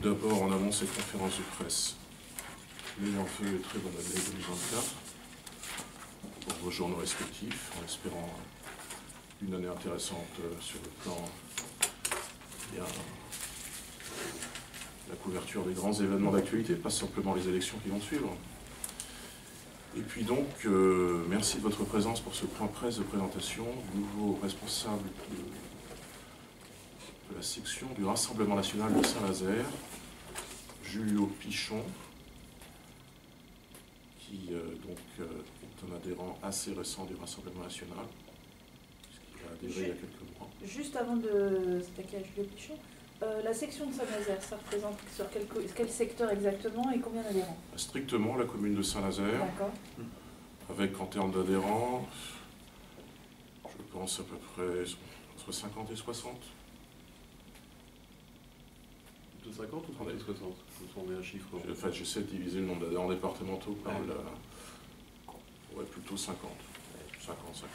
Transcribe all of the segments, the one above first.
Tout d'abord, en amont cette conférence de presse, meilleurs vœux et très bonne année 2024 pour vos journaux respectifs, en espérant une année intéressante sur le plan bien, la couverture des grands événements d'actualité, pas simplement les élections qui vont suivre. Et puis donc, merci de votre présence pour ce point presse de présentation du nouveau responsable de la section du Rassemblement national de Saint-Nazaire, Julio Pichon, qui donc est un adhérent assez récent du Rassemblement national, puisqu'il a adhéré il y a quelques mois. Juste avant de s'attaquer à Julio Pichon, la section de Saint-Nazaire, ça représente sur quel secteur exactement et combien d'adhérents? Strictement la commune de Saint-Nazaire, avec en termes d'adhérents, je pense à peu près entre 50 et 60. De 50 ou 30 et 60? Vous tournez un chiffre. En fait, j'essaie de diviser le nombre d'adhérents départementaux par la... Ouais, plutôt 50. 50, 55.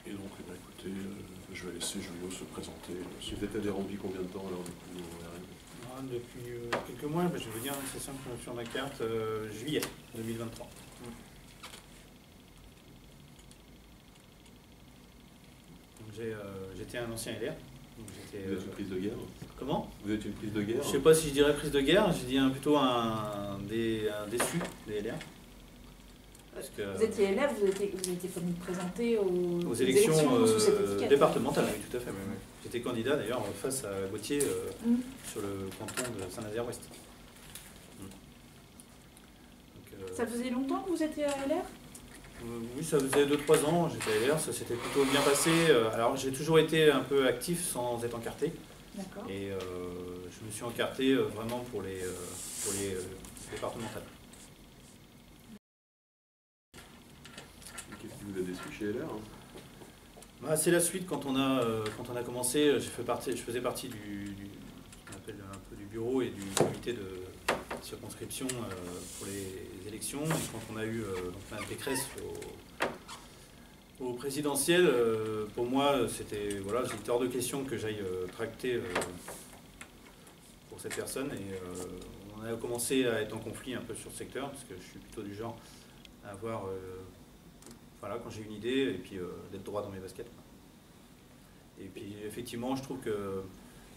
Et donc, eh bien, écoutez, je vais laisser Julio se présenter. Vous êtes adhérent depuis combien de temps alors depuis quelques mois, je vais vous dire, c'est simple, sur ma carte, juillet 2023. J'étais un ancien LR. Vous êtes une prise de guerre? Comment? Vous êtes une prise de guerre? Je ne sais pas si je dirais prise de guerre, je dis plutôt un déçu des LR. Parce que vous étiez LR, vous étiez comme présenté aux élections sous cette étiquette. Départementales, oui, tout à fait. Oui. J'étais candidat d'ailleurs face à Gauthier sur le canton de Saint-Nazaire-Ouest. Ça faisait longtemps que vous étiez à LR? Oui, ça faisait 2-3 ans, j'étais à LR, ça s'était plutôt bien passé. Alors j'ai toujours été un peu actif sans être encarté. D'accord. Et je me suis encarté vraiment pour les départementales. Qu'est-ce qui vous a déçu chez LR? Bah, c'est la suite. Quand on a commencé, je faisais partie qu'on appelle un peu du bureau et du comité de circonscription pour les élections. Et quand on a eu Mme Pécresse au présidentiel, pour moi, c'était hors de question que j'aille tracter pour cette personne. Et on a commencé à être en conflit un peu sur ce secteur, parce que je suis plutôt du genre à avoir... quand j'ai une idée, et puis d'être droit dans mes baskets. Et puis effectivement, je trouve que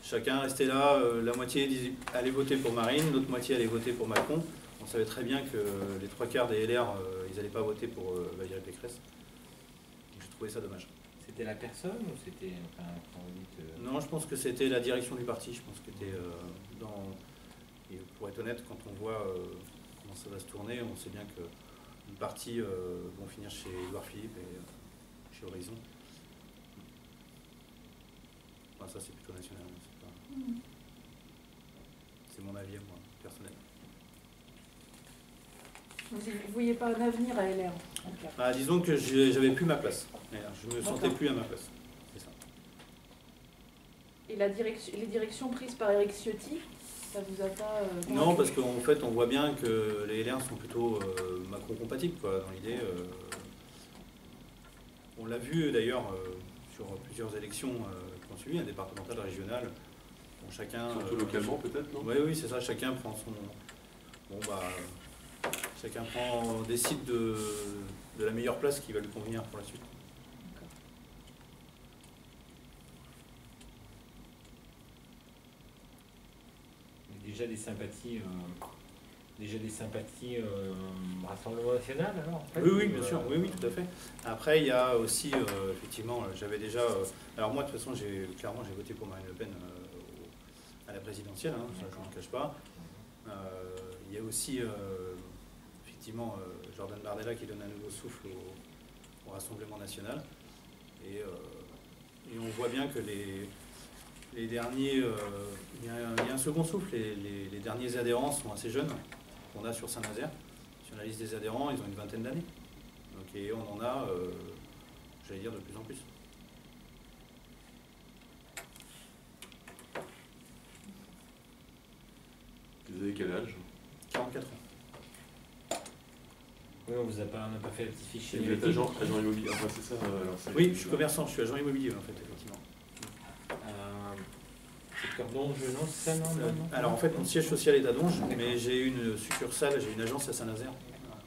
chacun restait là, la moitié allait voter pour Marine, l'autre moitié allait voter pour Macron. On savait très bien que les 3/4 des LR, ils n'allaient pas voter pour Valérie Pécresse. J'ai trouvé ça dommage. C'était la personne ou c'était... quand vous dites, Non, je pense que c'était la direction du parti. Je pense que c'était Et pour être honnête, quand on voit comment ça va se tourner, on sait bien que les partis vont finir chez Édouard Philippe et chez Horizon. Enfin, ça, c'est plutôt national. C'est mon avis, moi, personnel. Vous ne voyez pas un avenir à LR en tout cas. Disons que j'avais plus ma place. Je me sentais plus à ma place. C'est ça. Et les directions prises par Éric Ciotti, ça vous a pas... Non, parce qu'en fait, on voit bien que les LR sont plutôt Macron-compatibles, dans l'idée. On l'a vu d'ailleurs sur plusieurs élections qui ont suivi, départementales, régionales. Bon, chacun... Surtout localement peut-être, non? Oui, c'est ça, chacun prend son... chacun décide de la meilleure place qui va lui convenir pour la suite. Déjà des sympathies Rassemblement national alors en fait, Oui, bien sûr, oui, tout à fait. Après, il y a aussi, effectivement, j'avais déjà... alors moi, de toute façon, clairement, j'ai voté pour Marine Le Pen à la présidentielle, ça je ne le cache pas. Il y a aussi, effectivement, Jordan Bardella qui donne un nouveau souffle au Rassemblement national. Et on voit bien que les derniers, il y a un second souffle, les derniers adhérents sont assez jeunes, qu'on a sur Saint-Nazaire. Sur la liste des adhérents, ils ont une vingtaine d'années. Et on en a, j'allais dire, de plus en plus. Vous avez quel âge? 44 ans. Oui, on n'a pas fait le petit fichier. Vous êtes agent immobilier, enfin c'est ça Oui, je suis commerçant, je suis agent immobilier en fait, effectivement. secteur Donge, non, c'est ça, non, non. Alors en fait, mon siège social est à Donge, mais j'ai une succursale, j'ai une agence à Saint-Nazaire. Voilà.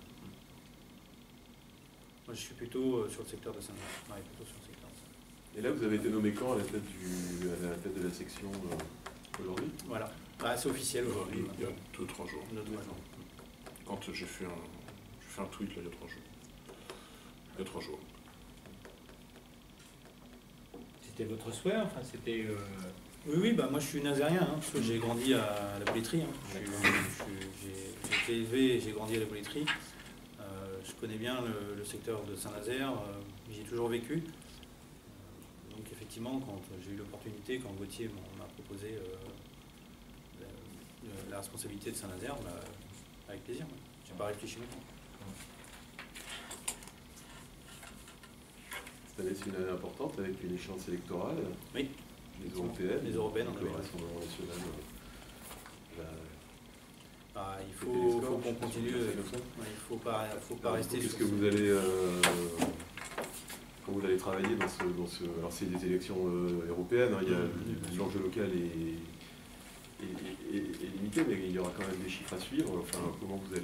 Moi, je suis plutôt sur le secteur de Saint-Nazaire. Je travaille plutôt sur le secteur de Saint-Nazaire. Et là, vous avez été nommé quand à la tête, à la tête de la section aujourd'hui? Voilà. Ah, c'est officiel aujourd'hui. Il y a 2-3 jours. Quand j'ai fait un tweet là, il y a 3 jours. Il y a 3 jours. C'était votre souhait, enfin c'était... Oui, oui, bah moi je suis nazérien, hein, parce que j'ai grandi à la Bolletterie. Hein. J'ai été élevé et j'ai grandi à la Bolletterie. Je connais bien le secteur de Saint-Nazaire, j'y ai toujours vécu. Donc effectivement, quand j'ai eu l'opportunité, quand Gauthier m'a proposé la responsabilité de Saint-Nazaire, bah, avec plaisir. Je n'ai pas réfléchi longtemps. Cette année, c'est une année importante avec une échéance électorale. Oui. Les européennes. Les européennes, on le avait. Rassemblement national. Il faut qu'on continue. Il ne faut pas rester. Qu'est-ce que vous allez, quand vous allez travailler dans ce alors c'est des élections européennes, hein, l'enjeu local est limité, mais il y aura quand même des chiffres à suivre. Enfin, comment vous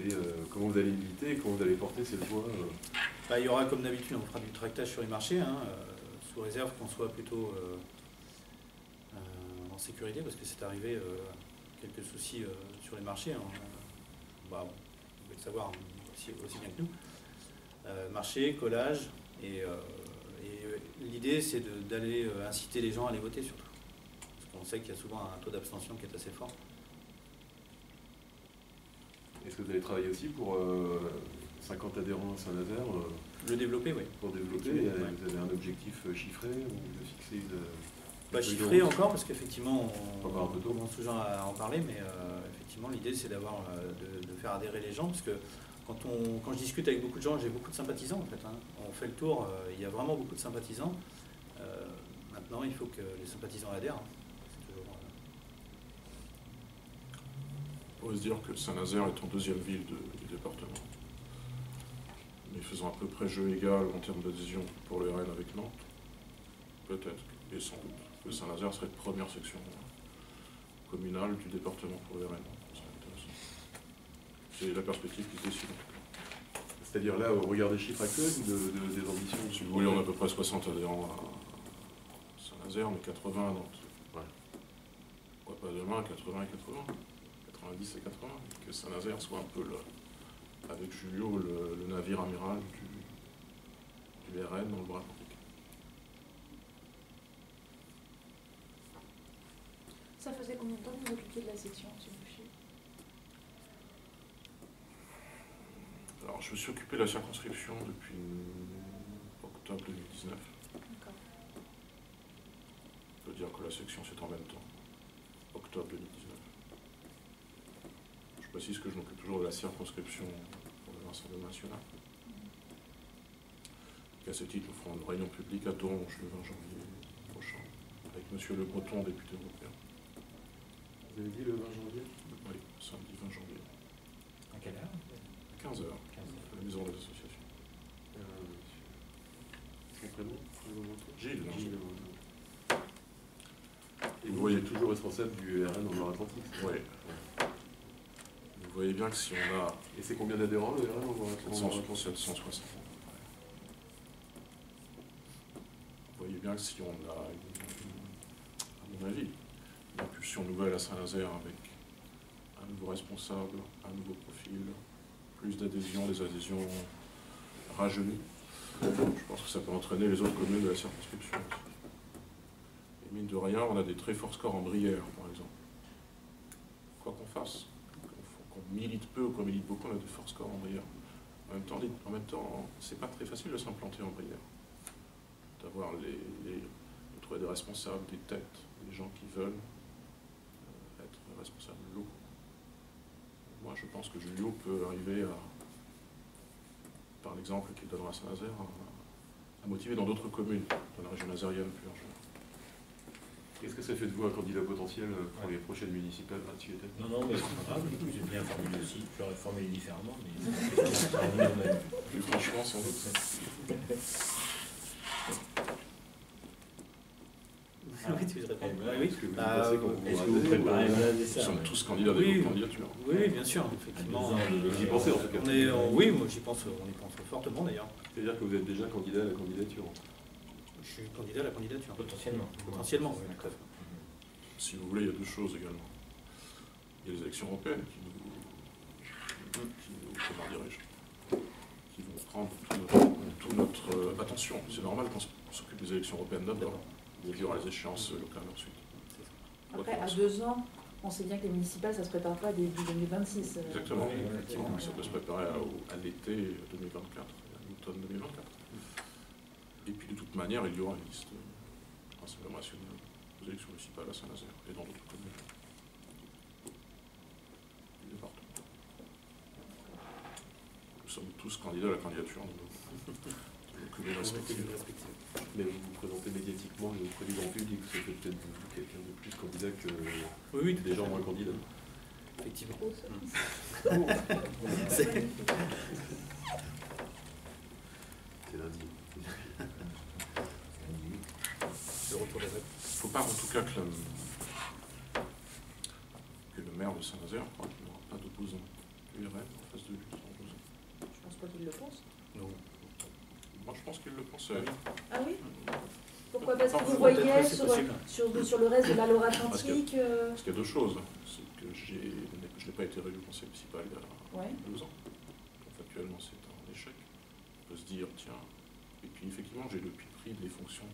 allez militer, comment vous allez porter cette voix Il y aura, comme d'habitude, on fera du tractage sur les marchés, hein, sous réserve qu'on soit plutôt en sécurité, parce que c'est arrivé quelques soucis sur les marchés. Hein. Vous pouvez le savoir aussi bien que nous. Marché, collage, et l'idée c'est d'aller inciter les gens à aller voter surtout. Parce qu'on sait qu'il y a souvent un taux d'abstention qui est assez fort. Est-ce que vous allez travailler aussi pour 50 adhérents à Saint-Nazaire Le développer, oui. Pour développer, Ouais. vous avez un objectif chiffré ou de fixer Pas chiffré encore, parce qu'effectivement, Encore un peu on tôt. commence toujours à en parler, mais effectivement, l'idée c'est d'avoir de faire adhérer les gens, parce que quand je discute avec beaucoup de gens, j'ai beaucoup de sympathisants en fait. Hein. On fait le tour, il y a vraiment beaucoup de sympathisants. Maintenant, il faut que les sympathisants adhèrent. Hein. C'est toujours, On pourrait se dire que Saint-Nazaire est en deuxième ville du département. Mais faisant à peu près jeu égal en termes d'adhésion pour le RN avec Nantes, peut-être, et sans doute, que Saint-Nazaire serait première section communale du département pour le RN. C'est la perspective qui se dessine. C'est-à-dire là, au regard des chiffres actuels ou des ambitions? Si vous voulez, on a à peu près 60 adhérents à Saint-Nazaire, mais 80 à Nantes. Ouais. Pourquoi pas demain, 80 et 80, 90 et 80, que Saint-Nazaire soit un peu, avec Julio, le navire amiral du RN dans le bras atlantique. Ça faisait combien de temps que vous occupiez de la section, M. Boucher? Alors, je me suis occupé de la circonscription depuis octobre 2019. D'accord. On peut dire que la section c'est en même temps. Octobre 2019. Je précise que je m'occupe toujours de la circonscription pour le Rassemblement national. Et à ce titre, nous ferons une réunion publique à Donge le 20 janvier prochain, avec M. Le Breton, député européen. Vous avez dit le 20 janvier? Oui, samedi 20 janvier. À quelle heure? À 15h, à la maison des associations. Son prénom? Gilles. Gilles. Et vous voyez toujours responsable du RN en Loire-Atlantique? Oui. Vous voyez bien que si on a Et c'est combien d'adhérents le RN en Loire-Atlantique? 760. Vous voyez bien que si on a, à mon avis, une impulsion nouvelle à Saint-Nazaire avec un nouveau responsable, un nouveau profil, plus d'adhésions, des adhésions rajeunies, je pense que ça peut entraîner les autres communes de la circonscription. Et mine de rien, on a des très forts scores en Brière, par exemple. Quoi qu'on fasse, qu'on milite peu ou qu'on milite beaucoup, on a des forts scores en Brière. En même temps, c'est pas très facile de s'implanter en Brière. D'avoir de trouver des responsables, des têtes, des gens qui veulent être responsables locaux. Moi, je pense que Julio peut arriver par l'exemple qu'il donnera à Saint-Nazaire, à motiver dans d'autres communes, dans la région nazérienne plus largement. Qu'est-ce que ça fait de vous un candidat potentiel pour les prochaines municipales? Non, non, mais c'est pas grave, j'ai bien formulé aussi. J'aurais formulé différemment, mais... Plus franchement, sans doute. Oui, tu veux répondre. voilà, Oui, Est-ce que vous y Bah, pensez quand vous Est-ce que rasez, vous préparez, voilà, c'est Nous ça. sommes tous candidats Oui. des candidatures. oui, bien sûr, effectivement. Vous y pensez en tout cas. Oui, moi j'y pense, on y pense fortement d'ailleurs. C'est-à-dire que vous êtes déjà candidat à la candidature. Je suis candidat à la candidature. Potentiellement. Potentiellement, oui, tout à fait. Si vous voulez, il y a deux choses également. Il y a les élections européennes comment dirais-je, qui vont prendre toute notre attention. C'est normal qu'on s'occupe des élections européennes d'abord. Il y aura les échéances locales ensuite. Après, à 2 ans, on sait bien que les municipales, ça ne se prépare pas début 2026. Exactement. Oui, Effectivement, ça peut se préparer à l'été 2024, à l'automne 2024. Et puis de toute manière, il y aura une liste Rassemblement national aux élections municipales à Saint-Nazaire et dans d'autres communes du département. Nous sommes tous candidats à la candidature de nos communes respectives. Mais vous vous présentez médiatiquement auprès du grand public, c'est peut-être vous quelqu'un de plus candidat que Oui, oui, des gens moins candidats. effectivement. Oh, ça. C'est- C'est lundi. Le retour des votes. Il ne faut pas en tout cas que le maire de Saint-Nazaire croit qu'il n'y aura pas d'opposants URL en face de lui sans opposant. Je pense pas qu'il le pense. Non. Moi je pense qu'il le pensait. Ah oui? Pourquoi? Parce que vous Peut-être voyez que c'est possible. sur le reste de la Loire-Atlantique. Parce qu'il y a deux choses. C'est que je n'ai pas été réélu conseil municipal il y a Ouais. 2 ans. Donc actuellement c'est un échec. On peut se dire, tiens, et puis effectivement j'ai depuis pris des fonctions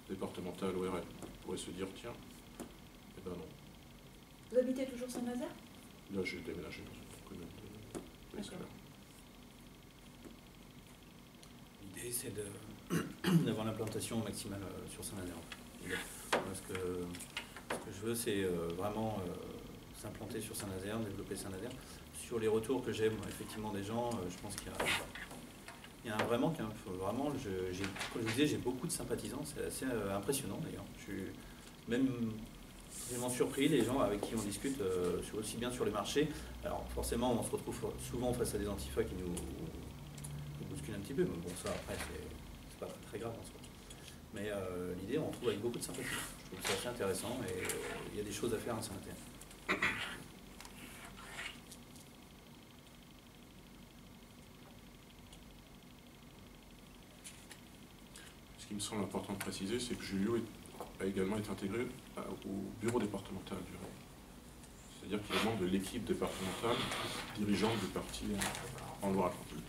départementales ORL. On pourrait se dire, tiens, eh ben non. Vous habitez toujours Saint-Nazaire? Là j'ai déménagé dans une autre commune de l'escalade. L'idée, c'est d'avoir l'implantation maximale sur Saint-Nazaire. Parce que ce que je veux, c'est vraiment s'implanter sur Saint-Nazaire, développer Saint-Nazaire. Sur les retours que j'ai, effectivement, des gens, je pense qu'il y a vraiment, comme je disais, j'ai beaucoup de sympathisants. C'est assez impressionnant, d'ailleurs. Je suis même vraiment surpris, les gens avec qui on discute, aussi bien sur les marchés. Alors, forcément, on se retrouve souvent face à des antifas qui nous bousculent un petit peu, mais bon, ça, après, c'est pas très grave en soi. Mais l'idée, on trouve avec beaucoup de sympathie. Je trouve que c'est assez intéressant et il y a des choses à faire en Saint-Nazaire. Ce qui me semble important de préciser, c'est que Julio a également été intégré au bureau départemental du RAI. C'est-à-dire qu'il est membre de l'équipe départementale dirigeante du parti en Loire-Atlantique.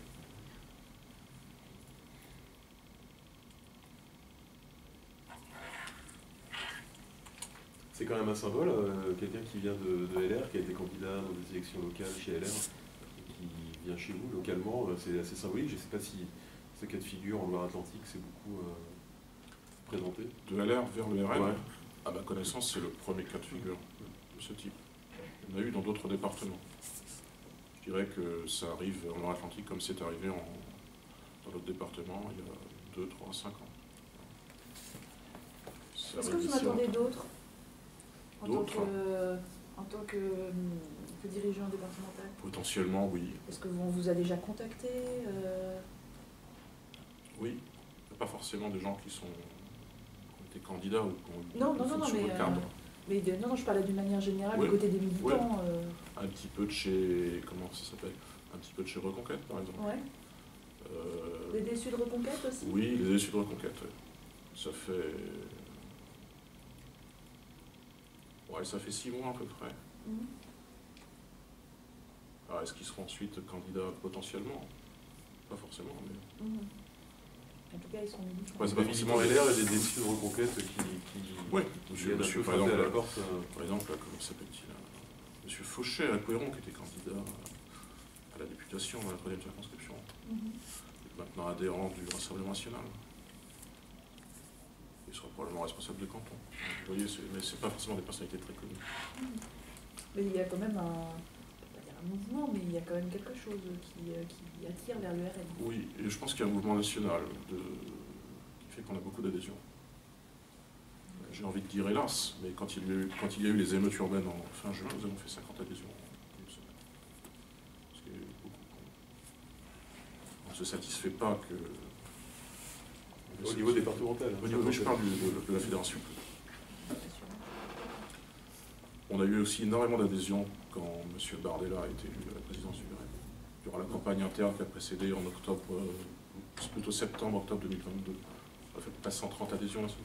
C'est quand même un symbole, quelqu'un qui vient de LR, qui a été candidat dans des élections locales chez LR, et qui vient chez vous localement, c'est assez symbolique. Je ne sais pas si ce cas de figure en Loire-Atlantique s'est beaucoup présenté. De LR vers le RN, Ouais. à ma connaissance, c'est le premier cas de figure de ce type. Il y en a eu dans d'autres départements. Je dirais que ça arrive en Loire-Atlantique comme c'est arrivé dans d'autres départements il y a 2, 3, 5 ans. Ça Est-ce que arrive vous ici m'attendez en- d'autres en D'autres tant que dirigeant départemental? Potentiellement, oui. Est-ce que on vous a déjà contacté Oui. Il n'y a pas forcément des gens qui ont été candidats ou qui ont eu Non, des non, non, fonctions mais, de cadre. non, je parlais d'une manière générale Oui. du côté des militants. Un petit peu de chez... Comment ça s'appelle? Un petit peu de chez Reconquête, par exemple. Ouais. Des déçus de Reconquête aussi? Oui, les déçus de Reconquête. Ouais. Ça fait... Ouais, ça fait 6 mois à peu près. Mhm. Alors, est-ce qu'ils seront ensuite candidats potentiellement? Pas forcément, mais... Mhm. En tout cas, ils sont militants. Ouais, c'est pas Des forcément militants LR et des déçus de reconquête qui Oui, viennent un monsieur, peu par frapper exemple, à la porte. par exemple, comment s'appelle-t-il? Monsieur Fauché à Couéron, qui était candidat à la députation dans la 3e circonscription, Mhm. maintenant adhérent du Rassemblement national. Il sera probablement responsable de canton. Vous voyez, mais c'est pas forcément des personnalités très connues. Mais il y a quand même pas dire un mouvement, mais il y a quand même quelque chose qui attire vers le RN. Oui, et je pense qu'il y a un mouvement national qui fait qu'on a beaucoup d'adhésions. J'ai envie de dire hélas, mais quand il y a eu les émeutes urbaines en fin juin, nous avons fait 50 adhésions en une semaine. Ce qui est beaucoup. On ne se satisfait pas que... Au niveau départemental. Au niveau, je parle de la fédération. On a eu aussi énormément d'adhésions quand M. Bardella a été élu à la présidence du RN. Durant la campagne interne qui a précédé en octobre, c'est plutôt septembre-octobre 2022. Ça fait pas 130 adhésions là-dessus.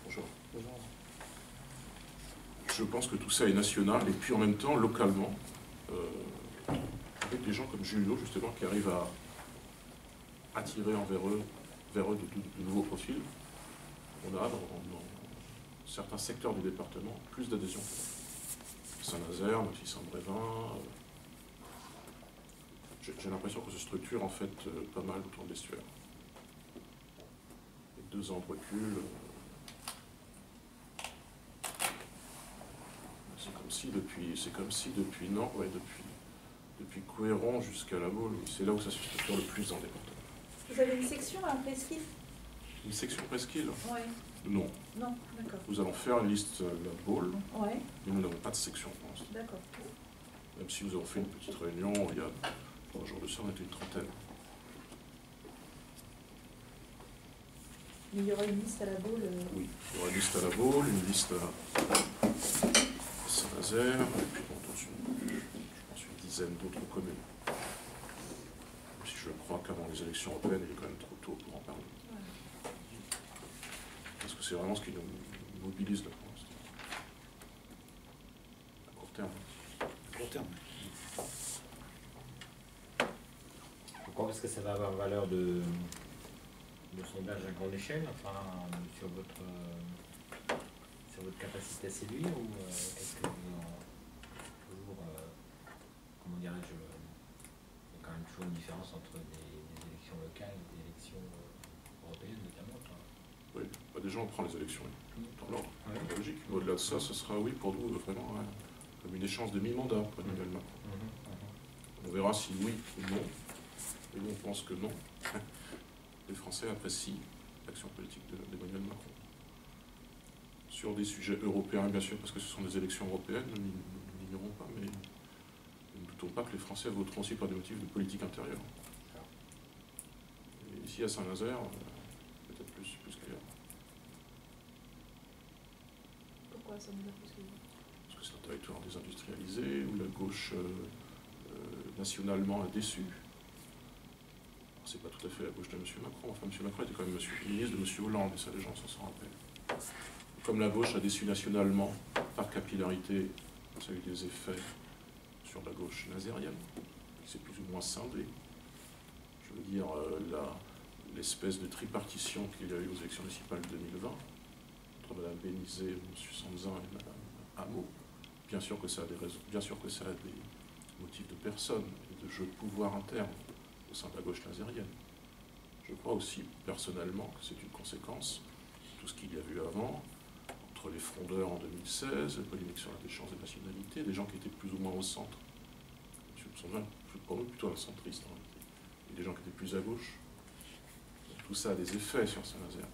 Bonjour. Je pense que tout ça est national et puis en même temps, localement, avec des gens comme Julio, justement, qui arrivent à attirer vers eux de nouveaux profils. On a dans certains secteurs du département plus d'adhésions. Saint-Nazaire, Saint-Brévin. J'ai l'impression que se structure en fait pas mal autour de l'estuaire. Avec 2 ans de recul, c'est comme si depuis Couéron jusqu'à la Baule, c'est là où ça se structure le plus dans le département. Vous avez une section à Presqu'île? Une section presqu'île? Oui. Non. Non, d'accord. Nous allons faire une liste la Baule, Oui. mais nous n'avons pas de section pour l'instant. D'accord. Même si nous avons fait une petite réunion il y a 3 jours de ça, on était une trentaine. Mais il y aura une liste à la Baule. Oui, il y aura une liste à la Baule, une liste à Saint-Nazaire, et puis bon, je pense une dizaine d'autres communes. Même si je crois qu'avant les élections européennes, il est quand même trop tôt pour en parler. Ouais. Parce que c'est vraiment ce qui nous mobilise là pour l'instant. À court terme. À court terme. Pourquoi est-ce que ça va avoir valeur de sondage à grande échelle, enfin, sur votre capacité à séduire, ou est-ce que vous toujours, comment dirais-je, il y a quand même toujours une différence entre des élections locales et des élections européennes notamment, enfin. Oui, bah déjà on prend les élections dans l'ordre Ouais. logique. Au-delà de ça, ce sera oui pour nous vraiment comme une échéance de mi-mandat pour Emmanuel Macron. On verra si oui ou non. Et nous on pense que non. Les Français apprécient l'action politique d'Emmanuel Macron. Sur des sujets européens, bien sûr, parce que ce sont des élections européennes, nous n'ignorons pas, mais nous ne doutons pas que les Français voteront aussi par des motifs de politique intérieure. Et ici à Saint-Nazaire, peut-être plus qu'ailleurs. Pourquoi ça nous a plus que Parce que c'est un territoire désindustrialisé, où la gauche nationalement est déçue. C'est pas tout à fait la gauche de M. Macron. Enfin, M. Macron était quand même ministre de M. Hollande, et ça, les gens s'en rappellent. Comme la gauche a déçu nationalement, par capillarité, ça a eu des effets sur la gauche nazérienne, qui s'est plus ou moins scindée. Je veux dire, l'espèce de tripartition qu'il y a eu aux élections municipales de 2020, entre Mme Bénizet, M. Sanzin et Mme Hameau. Bien sûr que ça a des raisons, bien sûr que ça a des motifs de personnes et de jeu de pouvoir interne au sein de la gauche nazérienne. Je crois aussi personnellement que c'est une conséquence de tout ce qu'il y a eu avant, entre les frondeurs en 2016, la polémique sur la déchéance des nationalités, des gens qui étaient plus ou moins au centre. Je suis pour nous plutôt un centriste en réalité. Et des gens qui étaient plus à gauche. Tout ça a des effets sur Saint-Nazaire,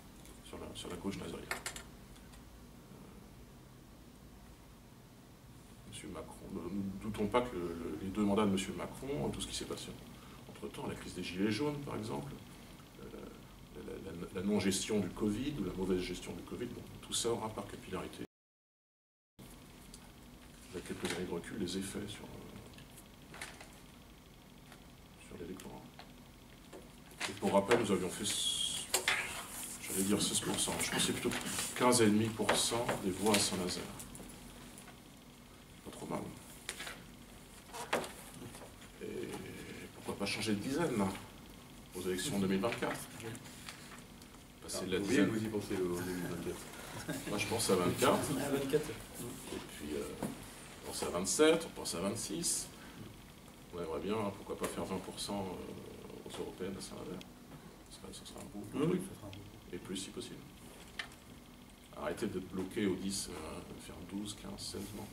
sur la gauche nazérienne. Monsieur Macron, nous ne doutons pas que les 2 mandats de M. Macron, tout ce qui s'est passé entre-temps, la crise des Gilets jaunes par exemple, la non-gestion du Covid ou la mauvaise gestion du Covid, bon, tout ça aura par capillarité, avec quelques années de recul, des effets sur l'électorat. Et pour rappel, nous avions fait, j'allais dire 16%, je pensais plutôt 15,5% des voix à Saint-Nazaire. Pas trop mal. Et pourquoi pas changer de dizaine là, aux élections 2024? Passer de la dizaine. Vous y pensez au 2024? Moi je pense à 24. À 24. Et puis on pense à 27, on pense à 26. On aimerait bien, pourquoi pas faire 20% aux européennes à Saint-Nazaire. Ça sera un beau Oui, truc. ça sera un beau. Et plus si possible. Arrêtez d'être bloqué au 10, faire 12, 15, 16 mois.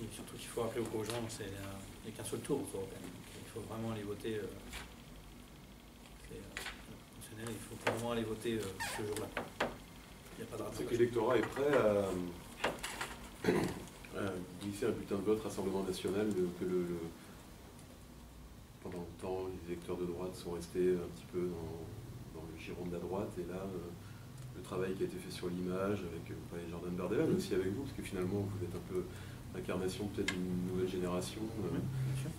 Et surtout qu'il faut rappeler aux gens qu'il n'y a qu'un seul tour aux européennes. Donc, il faut vraiment aller voter. Il faut vraiment aller voter ce jour-là. Il n'y a pas de C'est rattrapage. que l'électorat est prêt à glisser un bulletin de vote Rassemblement National pendant longtemps, les électeurs de droite sont restés un petit peu dans le giron de la droite, et là, le travail qui a été fait sur l'image avec Jordan Bardella, mais aussi avec vous, parce que finalement vous êtes un peu l'incarnation peut-être d'une nouvelle génération. Bien sûr.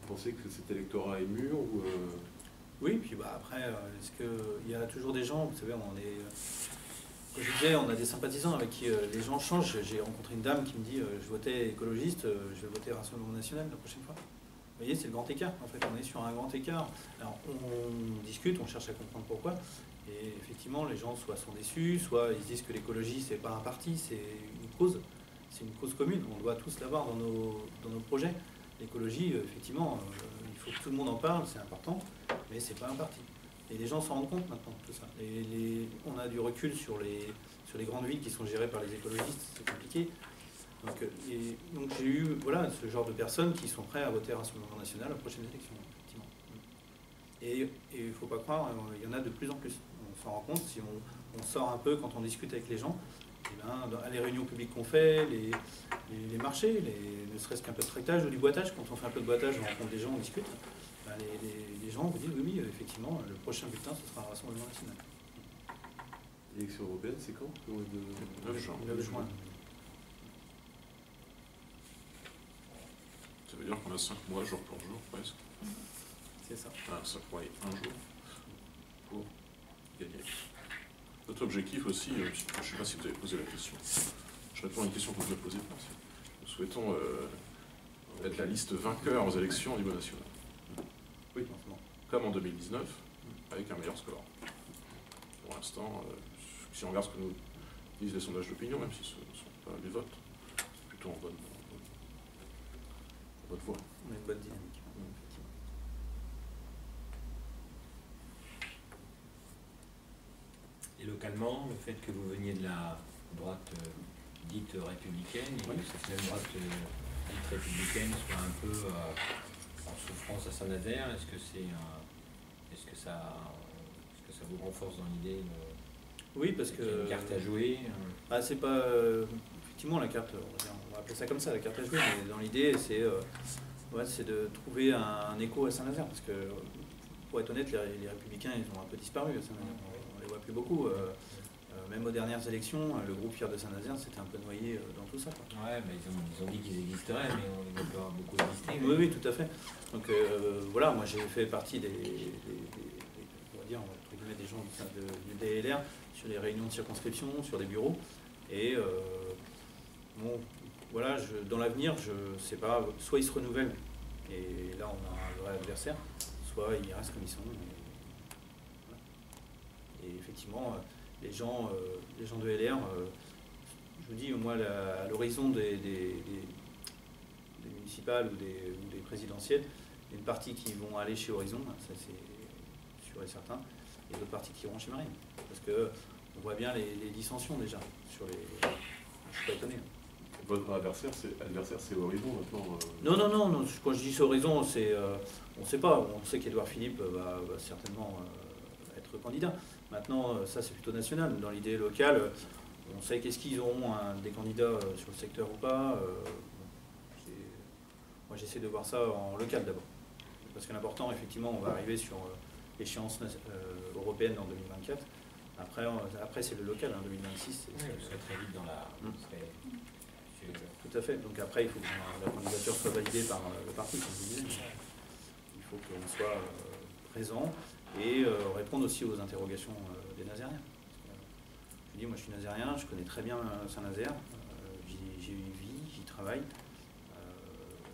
Vous pensez que cet électorat est mûr ou Oui, puis après, est-ce qu'il y a toujours des gens, vous savez, comme je disais, on a des sympathisants avec qui les gens changent. J'ai rencontré une dame qui me dit je votais écologiste, je vais voter Rassemblement National la prochaine fois. Vous voyez, c'est le grand écart. En fait, on est sur un grand écart. Alors, on discute, on cherche à comprendre pourquoi. Et effectivement, les gens soit sont déçus, soit ils disent que l'écologie, c'est pas un parti, c'est une cause. C'est une cause commune. On doit tous l'avoir dans nos projets. L'écologie, effectivement, il faut que tout le monde en parle, c'est important, mais c'est pas un parti. Et les gens s'en rendent compte maintenant, tout ça. Et on a du recul sur les grandes villes qui sont gérées par les écologistes, c'est compliqué. Donc j'ai eu ce genre de personnes qui sont prêts à voter Rassemblement National aux prochaines élections, effectivement. Et il ne faut pas croire, il y en a de plus en plus. On s'en rend compte si on sort un peu quand on discute avec les gens. Et dans les réunions publiques qu'on fait, les marchés, ne serait-ce qu'un peu de tractage ou du boitage, quand on fait un peu de boitage, on rencontre des gens, on discute. Les gens vous disent oui, effectivement, le prochain bulletin, ce sera un Rassemblement National. L'élection européenne, c'est quand? 9 juin. 9 juin. Ça veut dire qu'on a 5 mois jour pour jour, presque. C'est ça. 5 mois et 1 jour pour gagner. Notre objectif aussi, je ne sais pas si vous avez posé la question, je réponds à une question que vous ne me posez pas. Nous souhaitons être la liste vainqueur aux élections au niveau national. Oui, comme en 2019, avec un meilleur score. Pour l'instant, si on regarde ce que nous disent les sondages d'opinion, même si ce ne sont pas les votes, c'est plutôt en bonne voie. On a une bonne dynamique. Et localement, le fait que vous veniez de la droite dite républicaine, et que cette même droite dite républicaine soit un peu en souffrance à Saint-Nazaire, est-ce que ça vous renforce dans l'idée Oui, parce que une carte à jouer c'est pas effectivement la carte, on va appeler ça comme ça, la carte à jouer, mais dans l'idée c'est de trouver un écho à Saint-Nazaire, parce que pour être honnête, les républicains ils ont un peu disparu à Saint-Nazaire. On les voit plus beaucoup. Même aux dernières élections, le groupe Fier de Saint-Nazaire s'était un peu noyé dans tout ça. Ouais, mais ils ont dit qu'ils existeraient, mais on ne les voit pas beaucoup exister. Oui, tout à fait. Donc moi j'ai fait partie on va dire, entre guillemets, des gens du DLR sur les réunions de circonscription, sur des bureaux. Et dans l'avenir, je sais pas, soit ils se renouvellent, et là on a un vrai adversaire, soit ils restent comme ils sont. Et effectivement, les gens de LR, je vous dis, moi, à l'horizon des municipales ou des présidentielles, il y a une partie qui vont aller chez Horizon, ça c'est sûr et certain, et d'autres parties qui iront chez Marine. Parce qu'on voit bien les dissensions déjà. Je ne suis pas étonné. Votre adversaire, c'est Horizon maintenant Non. Quand je dis c'est Horizon, on ne sait pas. On sait qu'Édouard Philippe va certainement être candidat. Maintenant, ça c'est plutôt national. Dans l'idée locale, on sait qu'est-ce qu'ils auront des candidats sur le secteur ou pas. Moi j'essaie de voir ça en local d'abord. Parce que l'important, effectivement, on va arriver sur l'échéance européenne en 2024. Après c'est le local, 2026. Vous serez très vite dans la... Tout à fait. Donc après, il faut que la candidature soit validée par le parti, comme vous disiez. Il faut qu'on soit présent et répondre aussi aux interrogations des Nazériens. Je dis, moi je suis nazérien, je connais très bien Saint-Nazaire, j'y vis, j'y travaille,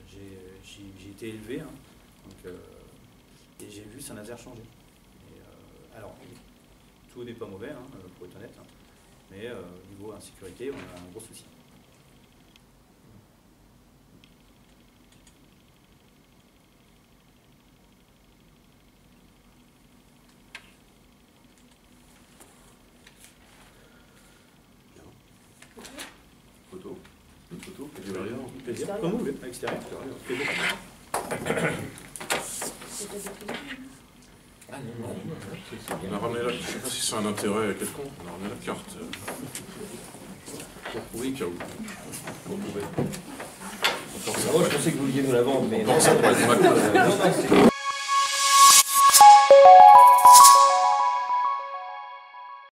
j'ai été élevé, et j'ai vu Saint-Nazaire changer. Alors, tout n'est pas mauvais, pour être honnête, mais au niveau insécurité, on a un gros souci. Une photo, derrière. Comme vous voulez, à l'extérieur. Ah non. On a ramené je ne sais pas si c'est un intérêt quelconque, on a ramené la carte pour prouver qu'il y a où. Moi je pensais que vous vouliez nous la vendre, mais non, ça pourrait être ma carte. non,